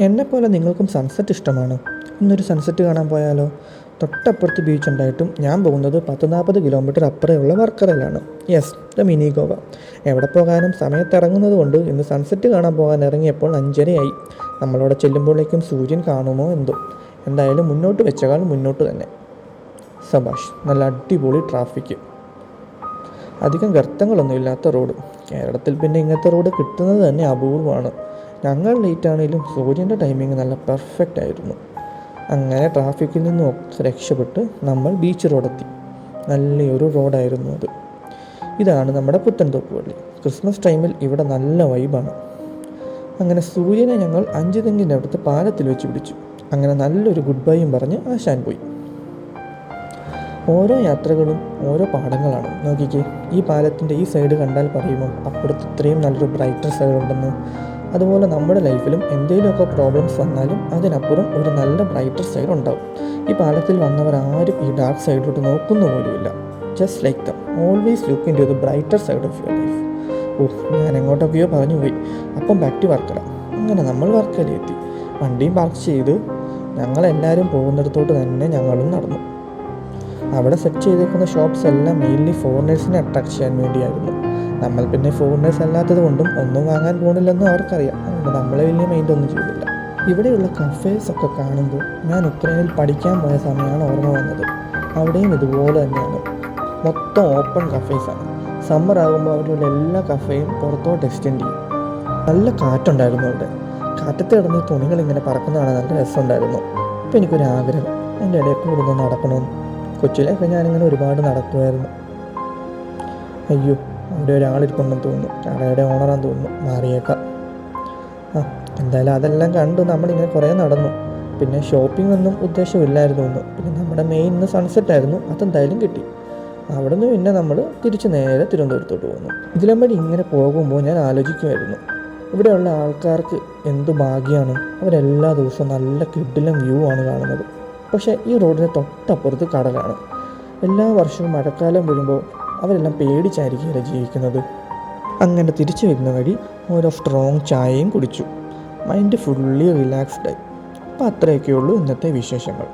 എന്നെപ്പോലെ നിങ്ങൾക്കും സൺസെറ്റ് ഇഷ്ടമാണോ? ഇന്നൊരു സൺസെറ്റ് കാണാൻ പോയാലോ? തൊട്ടപ്പുറത്ത് ബീച്ച് ഉണ്ടായിട്ടും ഞാൻ പോകുന്നത് 10-40 കിലോമീറ്റർ അപ്പുറമുള്ള വർക്കലയിലാണ്. Yes, the mini Goa. എവിടെ പോകാനും സമയത്തിറങ്ങുന്നത് കൊണ്ട് ഇന്ന് സൺസെറ്റ് കാണാൻ പോകാൻ ഇറങ്ങിയപ്പോൾ 5:30 ആയി. നമ്മളവിടെ ചെല്ലുമ്പോഴേക്കും സൂര്യൻ കാണുമോ എന്തോ. എന്തായാലും മുന്നോട്ട് വെച്ചകാൽ മുന്നോട്ട് തന്നെ. സബാഷ്, നല്ല അടിപൊളി ട്രാഫിക്, അധികം ഗർത്തങ്ങളൊന്നും ഇല്ലാത്ത റോഡ്. കേരളത്തിൽ പിന്നെ ഇങ്ങനത്തെ റോഡ് കിട്ടുന്നത് തന്നെ അപൂർവമാണ്. ഞങ്ങൾ ലേറ്റ് ആണെങ്കിലും സൂര്യൻ്റെ ടൈമിങ് നല്ല പെർഫെക്റ്റ് ആയിരുന്നു. അങ്ങനെ ട്രാഫിക്കിൽ നിന്നും രക്ഷപ്പെട്ട് നമ്മൾ ബീച്ച് റോഡെത്തി. നല്ലൊരു റോഡായിരുന്നു അത്. ഇതാണ് നമ്മുടെ പുത്തൻതോപ്പ് പള്ളി. ക്രിസ്മസ് ടൈമിൽ ഇവിടെ നല്ല വൈബാണ്. അങ്ങനെ സൂര്യനെ ഞങ്ങൾ 5 തെങ്ങിൻ്റെ അടുത്ത് പാലത്തിൽ വെച്ച് പിടിച്ചു. അങ്ങനെ നല്ലൊരു ഗുഡ് ബൈയും പറഞ്ഞ് ആശാൻ പോയി. ഓരോ യാത്രകളും ഓരോ പാഠങ്ങളാണ്. നോക്കിക്കേ, ഈ പാലത്തിൻ്റെ ഈ സൈഡ് കണ്ടാൽ പറയുമോ അപ്പുറത്ത് ഇത്രയും നല്ലൊരു ബ്രൈറ്റർ സൈഡ് ഉണ്ടെന്ന്. അതുപോലെ നമ്മുടെ ലൈഫിലും എന്തെങ്കിലുമൊക്കെ പ്രോബ്ലംസ് വന്നാലും അതിനപ്പുറം ഒരു നല്ല ബ്രൈറ്റർ സൈഡ് ഉണ്ടാവും. ഈ പാലത്തിൽ വന്നവർ ആരും ഈ ഡാർക്ക് സൈഡിലോട്ട് നോക്കുന്ന പോലുമില്ല. Just like them, always look into the brighter side of your life. ഞാൻ എങ്ങോട്ടൊക്കെയോ പറഞ്ഞു പോയി. അപ്പം ബാക്ക് ടു വർക്കല. അങ്ങനെ നമ്മൾ വർക്കലയെത്തി. വണ്ടിയും പാർക്ക് ചെയ്ത് ഞങ്ങളെല്ലാവരും പോകുന്നിടത്തോട്ട് തന്നെ ഞങ്ങളും നടന്നു. അവിടെ സെറ്റ് ചെയ്തേക്കുന്ന ഷോപ്സ് എല്ലാം മെയിൻലി ഫോറിനേഴ്സിനെ അട്രാക്ട് ചെയ്യാൻ വേണ്ടിയായിരുന്നു. നമ്മൾ പിന്നെ ഫോറിനേഴ്സ് അല്ലാത്തത് കൊണ്ടും ഒന്നും വാങ്ങാൻ പോകുന്നില്ലെന്നും അവർക്കറിയാം. അതുകൊണ്ട് നമ്മളെ വലിയ മൈൻഡൊന്നും ചെയ്തില്ല. ഇവിടെയുള്ള കഫേസൊക്കെ കാണുമ്പോൾ ഞാൻ ഉക്രൈനിൽ പഠിക്കാൻ പോയ സമയമാണ് ഓർമ്മ വന്നത്. അവിടെയും ഇതുപോലെ തന്നെയാണ്, മൊത്തം ഓപ്പൺ കഫേസാണ്. സമ്മർ ആകുമ്പോൾ അവിടെയുള്ള എല്ലാ കഫേയും പുറത്തോട്ട് എക്സ്റ്റെൻഡ് ചെയ്യും. നല്ല കാറ്റുണ്ടായിരുന്നു അവിടെ. കാറ്റത്ത് കിടന്ന് ഈ തുണികളിങ്ങനെ പറക്കുന്നതാണ് നല്ല രസമുണ്ടായിരുന്നു. അപ്പോൾ എനിക്കൊരാഗ്രഹം, എൻ്റെ ഇടയിൽ കൂടെ ഒന്ന് നടക്കണമെന്ന്. കൊച്ചിയിലൊക്കെ ഞാനിങ്ങനെ ഒരുപാട് നടക്കുമായിരുന്നു. അയ്യോ, അവിടെ ഒരാളിരിപ്പുണ്ടെന്ന് തോന്നുന്നു. കടയുടെ ഓണറാന്ന് തോന്നുന്നു. മാറിയേക്കാം. എന്തായാലും അതെല്ലാം കണ്ട് നമ്മളിങ്ങനെ കുറേ നടന്നു. പിന്നെ ഷോപ്പിംഗ് ഒന്നും ഉദ്ദേശമില്ലായിരുന്നു ഒന്ന്. പിന്നെ നമ്മുടെ മെയിൻ ഇന്ന് സൺസെറ്റ് ആയിരുന്നു, അതെന്തായാലും കിട്ടി. അവിടെ നിന്ന് പിന്നെ നമ്മൾ തിരിച്ച് നേരെ തിരുവനന്തപുരത്തോട്ട് പോകുന്നു. ഇതിലമ്പടി ഇങ്ങനെ പോകുമ്പോൾ ഞാൻ ആലോചിക്കുമായിരുന്നു, ഇവിടെയുള്ള ആൾക്കാർക്ക് എന്ത് ഭാഗ്യമാണ്. അവരെല്ലാ ദിവസവും നല്ല കിടിലം വ്യൂ ആണ് കാണുന്നത്. പക്ഷേ ഈ റോഡിന് തൊട്ടപ്പുറത്ത് കടലാണ്. എല്ലാ വർഷവും മഴക്കാലം വരുമ്പോൾ അവരെല്ലാം പേടിച്ചായിരിക്കുകയല്ലേ ജീവിക്കുന്നത്. അങ്ങനെ തിരിച്ചു വരുന്ന വഴി ഓരോ സ്ട്രോങ് ചായയും കുടിച്ചു. മൈൻഡ് ഫുള്ളി റിലാക്സ്ഡായി. അപ്പോൾ അത്രയൊക്കെയുള്ളൂ ഇന്നത്തെ വിശേഷങ്ങൾ.